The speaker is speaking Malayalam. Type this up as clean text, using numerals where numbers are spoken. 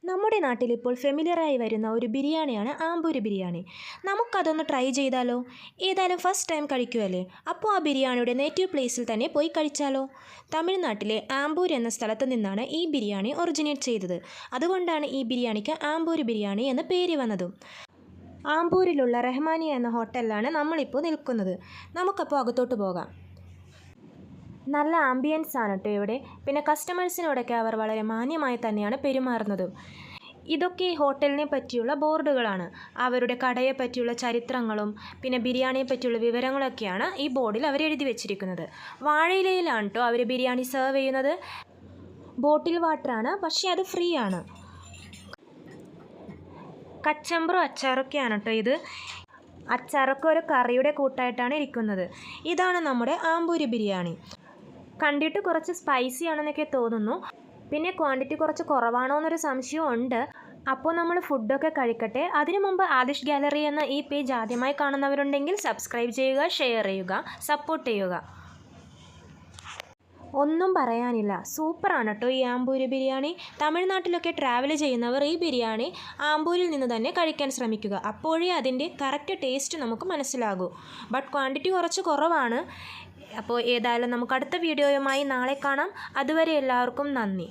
നമ്മുടെ നാട്ടിൽ ഇപ്പോൾ ഫെമിലിയറായി വരുന്ന ഒരു ബിരിയാണിയാണ് ആമ്പൂര് ബിരിയാണി. നമുക്കതൊന്ന് ട്രൈ ചെയ്താലോ? ഏതായാലും ഫസ്റ്റ് ടൈം കഴിക്കുമല്ലേ, അപ്പോൾ ആ ബിരിയാണിയുടെ നേറ്റീവ് പ്ലേസിൽ തന്നെ പോയി കഴിച്ചാലോ? തമിഴ്നാട്ടിലെ ആമ്പൂർ എന്ന സ്ഥലത്ത് നിന്നാണ് ഈ ബിരിയാണി ഒറിജിനേറ്റ് ചെയ്തത്. അതുകൊണ്ടാണ് ഈ ബിരിയാണിക്ക് ആമ്പൂര് ബിരിയാണി എന്ന പേര് വന്നതും. ആമ്പൂരിലുള്ള റഹ്മാനിയ എന്ന ഹോട്ടലിലാണ് നമ്മളിപ്പോൾ നിൽക്കുന്നത്. നമുക്കപ്പോൾ അകത്തോട്ട് പോകാം. നല്ല ആംബിയൻസ് ആണ് കേട്ടോ ഇവിടെ. പിന്നെ കസ്റ്റമേഴ്സിനോടൊക്കെ അവർ വളരെ മാന്യമായി തന്നെയാണ് പെരുമാറുന്നതും. ഇതൊക്കെ ഈ ഹോട്ടലിനെ പറ്റിയുള്ള ബോർഡുകളാണ്. അവരുടെ കടയെ പറ്റിയുള്ള ചരിത്രങ്ങളും പിന്നെ ബിരിയാണിയെ പറ്റിയുള്ള വിവരങ്ങളൊക്കെയാണ് ഈ ബോർഡിൽ അവർ എഴുതി വെച്ചിരിക്കുന്നത്. വാഴയിലയിലാണ് കേട്ടോ അവർ ബിരിയാണി സെർവ് ചെയ്യുന്നത്. ബോട്ടിൽ വാട്ടറാണ്, പക്ഷേ അത് ഫ്രീ ആണ്. കച്ചമ്പറും അച്ചാറൊക്കെയാണ് കേട്ടോ ഇത്. അച്ചാറൊക്കെ ഒരു കറിയുടെ കൂട്ടായിട്ടാണ് ഇരിക്കുന്നത്. ഇതാണ് നമ്മുടെ ആമ്പൂര് ബിരിയാണി. കണ്ടിട്ട് കുറച്ച് സ്പൈസി ആണെന്നൊക്കെ തോന്നുന്നു. പിന്നെ ക്വാണ്ടിറ്റി കുറച്ച് കുറവാണോ എന്നൊരു സംശയവും ഉണ്ട്. അപ്പോൾ നമ്മൾ ഫുഡൊക്കെ കഴിക്കട്ടെ. അതിനു മുമ്പ് ആദിഷ് ഗാലറി എന്ന ഈ പേജ് ആദ്യമായി കാണുന്നവരുണ്ടെങ്കിൽ സബ്സ്ക്രൈബ് ചെയ്യുക, ഷെയർ ചെയ്യുക, സപ്പോർട്ട് ചെയ്യുക. ഒന്നും പറയാനില്ല, സൂപ്പറാണ് കേട്ടോ ഈ ആമ്പൂര് ബിരിയാണി. തമിഴ്നാട്ടിലൊക്കെ ട്രാവൽ ചെയ്യുന്നവർ ഈ ബിരിയാണി ആമ്പൂരിൽ നിന്ന് തന്നെ കഴിക്കാൻ ശ്രമിക്കുക. അപ്പോഴേ അതിൻ്റെ കറക്റ്റ് ടേസ്റ്റ് നമുക്ക് മനസ്സിലാകൂ. ബട്ട് ക്വാണ്ടിറ്റി കുറച്ച് കുറവാണ്. അപ്പോൾ ഏതായാലും നമുക്ക് അടുത്ത വീഡിയോയുമായി നാളെ കാണാം. അതുവരെ എല്ലാവർക്കും നന്ദി.